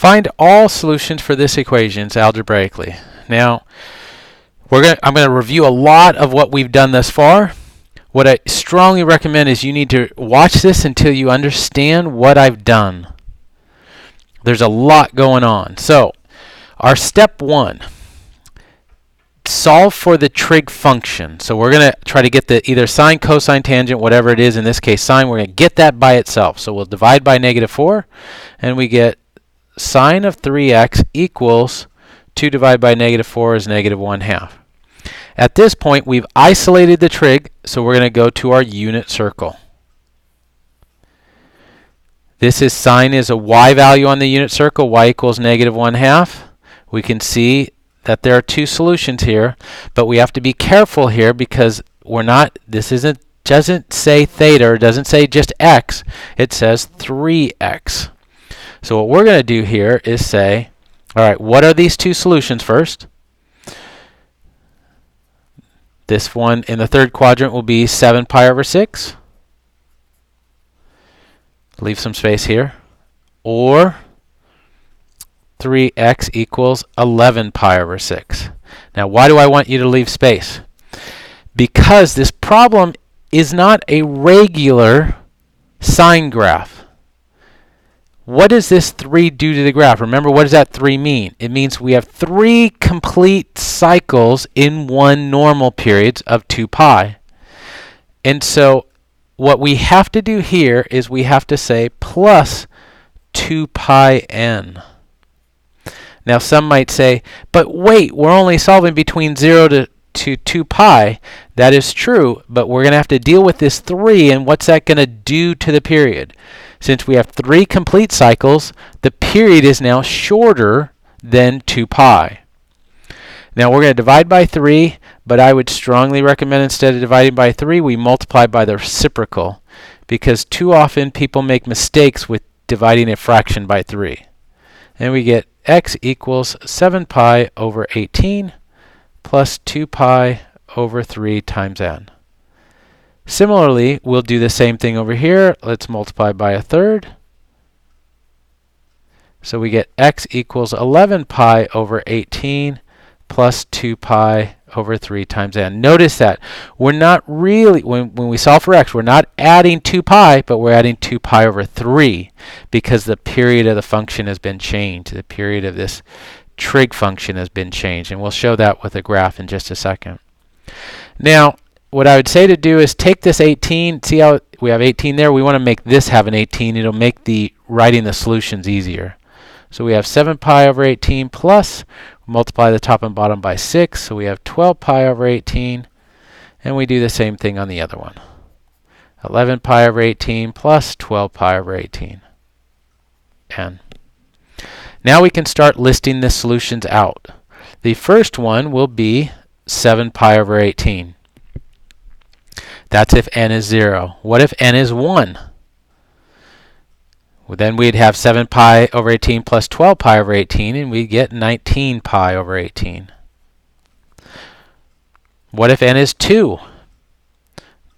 Find all solutions for this equation algebraically. Now, I'm going to review a lot of what we've done thus far. What I strongly recommend is you need to watch this until you understand what I've done. There's a lot going on. So, our step 1, solve for the trig function. So we're going to try to get the either sine, cosine, tangent, whatever it is, in this case sine. We're going to get that by itself. So we'll divide by -4, and we get sine of 3x equals 2 divided by -4 is -1/2. At this point, we've isolated the trig, so we're going to go to our unit circle. Sine is a y value on the unit circle, y equals -1/2. We can see that there are two solutions here, but we have to be careful here because doesn't say theta, or doesn't say just x, it says 3x. So what we're going to do here is say, all right, what are these two solutions first? This one in the third quadrant will be 7 pi over 6. Leave some space here. Or 3x equals 11 pi over 6. Now, why do I want you to leave space? Because this problem is not a regular sine graph. What does this 3 do to the graph? Remember, what does that 3 mean? It means we have 3 complete cycles in one normal periods of 2 pi. And so what we have to do here is we have to say plus 2 pi n. Now some might say, but wait, we're only solving between 0 to 2 pi. That is true, but we're going to have to deal with this 3, and what's that going to do to the period? Since we have 3 complete cycles, the period is now shorter than 2 pi. Now we're going to divide by 3, but I would strongly recommend instead of dividing by 3, we multiply by the reciprocal, because too often people make mistakes with dividing a fraction by 3. And we get x equals 7 pi over 18 plus 2 pi over 3 times n. Similarly, we'll do the same thing over here. Let's multiply by 1/3. So we get x equals 11 pi over 18 plus 2 pi over 3 times n. Notice that we're not really, when we solve for x, we're not adding 2 pi, but we're adding 2 pi over 3 because the period of the function has been changed. The period of this trig function has been changed, and we'll show that with a graph in just a second. Now, what I would say to do is take this 18, see how we have 18 there? We want to make this have an 18. It'll make writing the solutions easier. So we have 7 pi over 18 plus, multiply the top and bottom by 6, so we have 12 pi over 18, and we do the same thing on the other one. 11 pi over 18 plus 12 pi over 18. n. Now we can start listing the solutions out. The first one will be 7 pi over 18. That's if n is 0. What if n is 1? Well, then we'd have 7 pi over 18 plus 12 pi over 18, and we get 19 pi over 18. What if n is 2?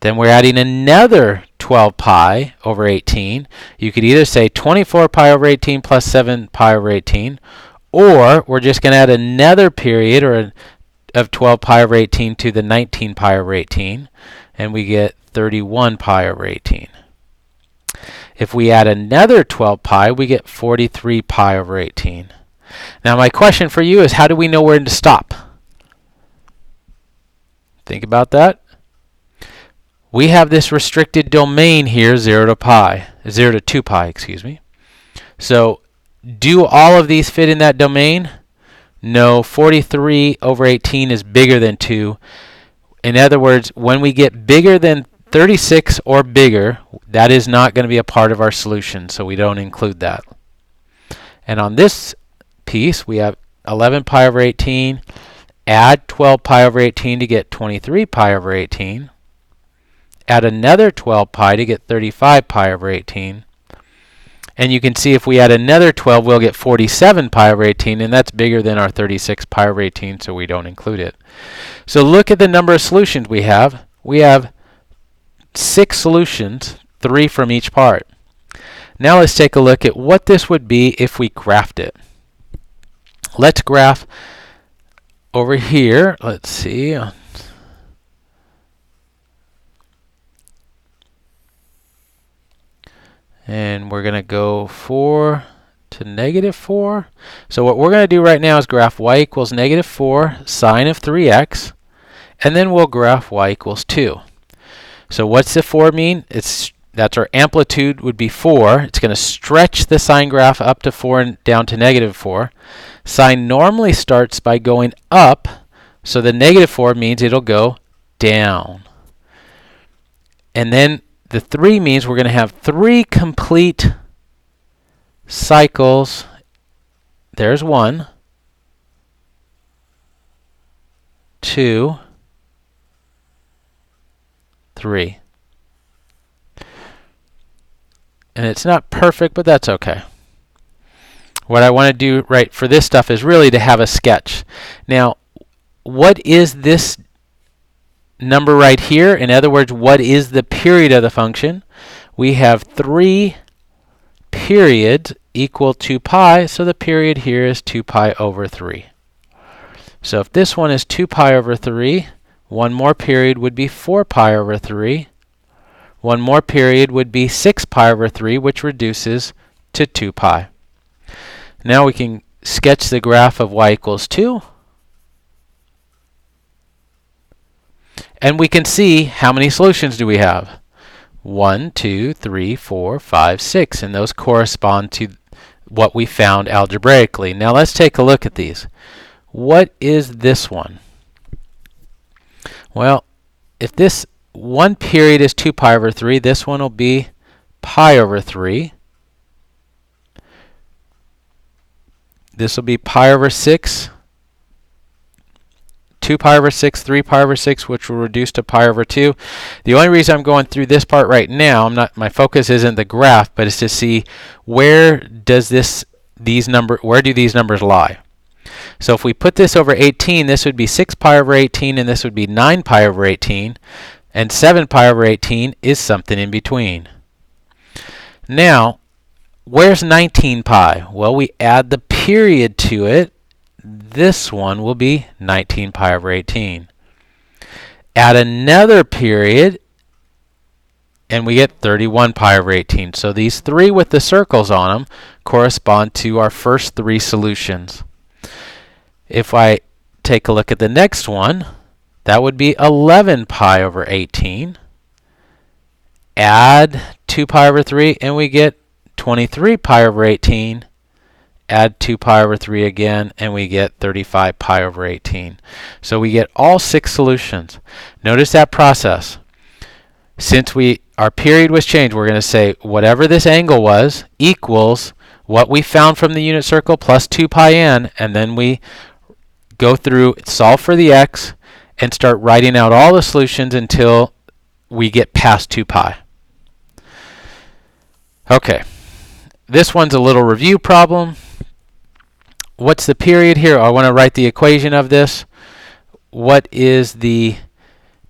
Then we're adding another 12 pi over 18. You could either say 24 pi over 18 plus 7 pi over 18, or we're just going to add another period of 12 pi over 18 to the 19 pi over 18, and we get 31 pi over 18. If we add another 12 pi, we get 43 pi over 18. Now my question for you is, how do we know where to stop? Think about that. We have this restricted domain here, 0 to 2 pi, excuse me. So do all of these fit in that domain? No, 43 over 18 is bigger than 2. In other words, when we get bigger than 36 or bigger, that is not going to be a part of our solution, so we don't include that. And on this piece, we have 11 pi over 18, add 12 pi over 18 to get 23 pi over 18, add another 12 pi to get 35 pi over 18, and you can see if we add another 12, we'll get 47 pi over 18, and that's bigger than our 36 pi over 18, so we don't include it. So look at the number of solutions we have. We have 6 solutions, 3 from each part. Now let's take a look at what this would be if we graphed it. Let's graph over here. Let's see. And we're going to go 4 to -4. So what we're going to do right now is graph y equals -4 sine of 3x, and then we'll graph y equals 2. So what's the 4 mean? That's our amplitude would be 4. It's going to stretch the sine graph up to 4 and down to -4. Sine normally starts by going up, so the -4 means it'll go down. And then the 3 means we're going to have 3 complete cycles. There's 1, 2, 3. And it's not perfect, but that's okay. What I want to do right for this stuff is really to have a sketch. Now, what is this number right here? In other words, what is the period of the function? We have 3 periods equal 2 pi, so the period here is 2 pi over 3. So if this one is 2 pi over 3, one more period would be 4 pi over 3. One more period would be 6 pi over 3, which reduces to 2 pi. Now we can sketch the graph of y equals 2. And we can see how many solutions do we have. 1, 2, 3, 4, 5, 6. And those correspond to what we found algebraically. Now let's take a look at these. What is this one? Well, if this one period is 2 pi over 3, this one will be pi over 3. This will be pi over 6, 2 pi over 6, 3 pi over 6, which will reduce to pi over 2. The only reason I'm going through this part right now, my focus isn't the graph, but it's to see where do these numbers lie. So if we put this over 18, this would be 6 pi over 18, and this would be 9 pi over 18, and 7 pi over 18 is something in between. Now, where's 19 pi? Well, we add the period to it. This one will be 19 pi over 18. Add another period, and we get 31 pi over 18. So these 3 with the circles on them correspond to our first 3 solutions. If I take a look at the next one, that would be 11 pi over 18. Add 2 pi over 3, and we get 23 pi over 18. Add 2 pi over 3 again, and we get 35 pi over 18. So we get all 6 solutions. Notice that process. Since our period was changed, we're going to say whatever this angle was equals what we found from the unit circle plus 2 pi n, and then we go through, solve for the x, and start writing out all the solutions until we get past 2 pi. Okay, this one's a little review problem. What's the period here? I want to write the equation of this. What is the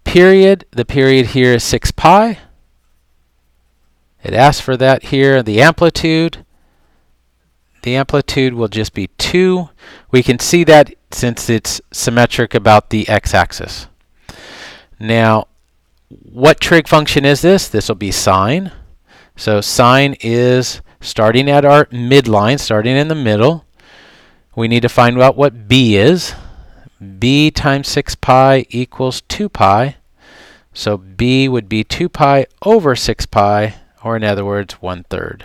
period? The period here is 6 pi. It asks for that here. The amplitude will just be 2. We can see that since it's symmetric about the x-axis. Now, what trig function is this? This will be sine. So sine is starting at our midline, starting in the middle. We need to find out what b is. b times 6 pi equals 2 pi. So b would be 2 pi over 6 pi, or in other words, 1/3.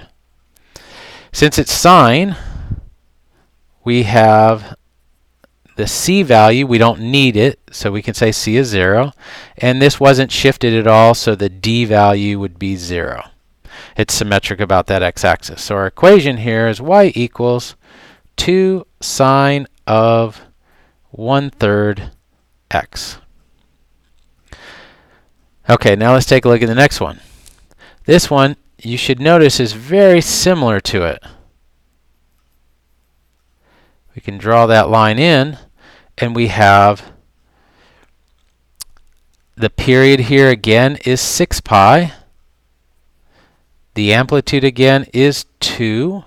Since it's sine, we have the c value. We don't need it, so we can say c is 0. And this wasn't shifted at all, so the d value would be 0. It's symmetric about that x-axis. So our equation here is y equals 2 sine of 1/3 x. Okay, now let's take a look at the next one. This one, you should notice, is very similar to it. We can draw that line in, and we have the period here again is 6 pi. The amplitude again is 2.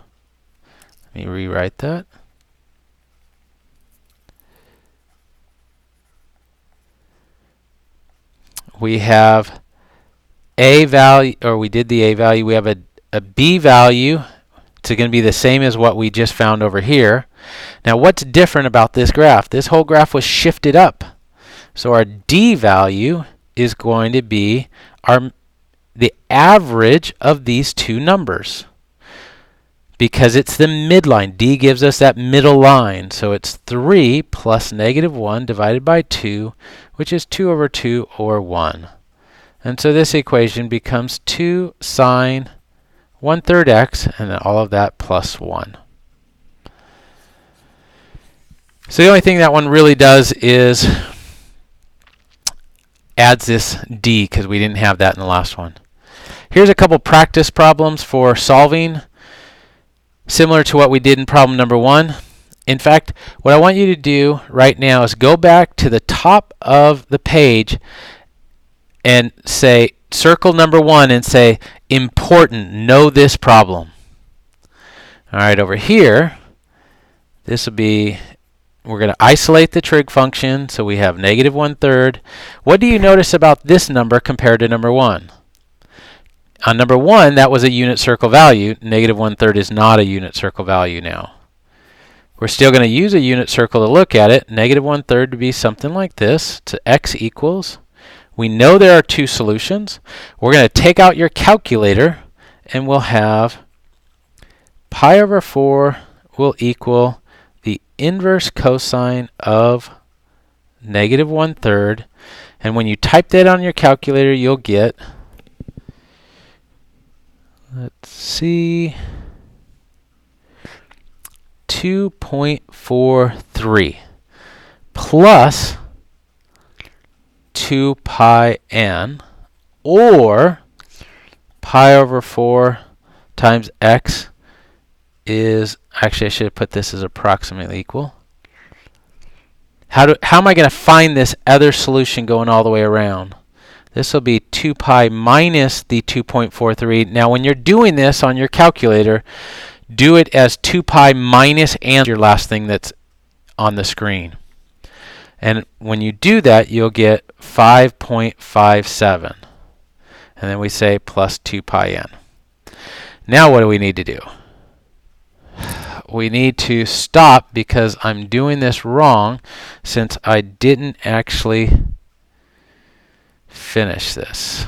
Let me rewrite that. We have a value, or we did the a value. We have a b value. It's going to be the same as what we just found over here. Now what's different about this graph? This whole graph was shifted up. So our d value is going to be the average of these two numbers, because it's the midline. D gives us that middle line. So it's 3 plus -1 divided by 2, which is 2 over 2, or 1. And so this equation becomes 2 sine 1/3 x, and then all of that plus 1. So the only thing that one really does is adds this d, because we didn't have that in the last one. Here's a couple practice problems for solving, similar to what we did in problem number 1. In fact, what I want you to do right now is go back to the top of the page and say, circle number 1 and say, important, know this problem. All right, over here, this will be, we're going to isolate the trig function, so we have -1/3. What do you notice about this number compared to number 1? On number 1, that was a unit circle value. -1/3 is not a unit circle value now. We're still going to use a unit circle to look at it. -1/3 to be something like this. To x equals. We know there are two solutions. We're going to take out your calculator, and we'll have pi over 4 will equal the inverse cosine of -1/3. And when you type that on your calculator, you'll get, let's see, 2.43 plus 2 pi n, or pi over 4 times x is, actually I should have put this as approximately equal. How am I going to find this other solution going all the way around? This will be 2 pi minus the 2.43. Now when you're doing this on your calculator, do it as 2 pi minus and your last thing that's on the screen. And when you do that, you'll get 5.57. And then we say plus 2 pi n. Now what do we need to do? We need to stop, because I'm doing this wrong since I didn't actually finish this.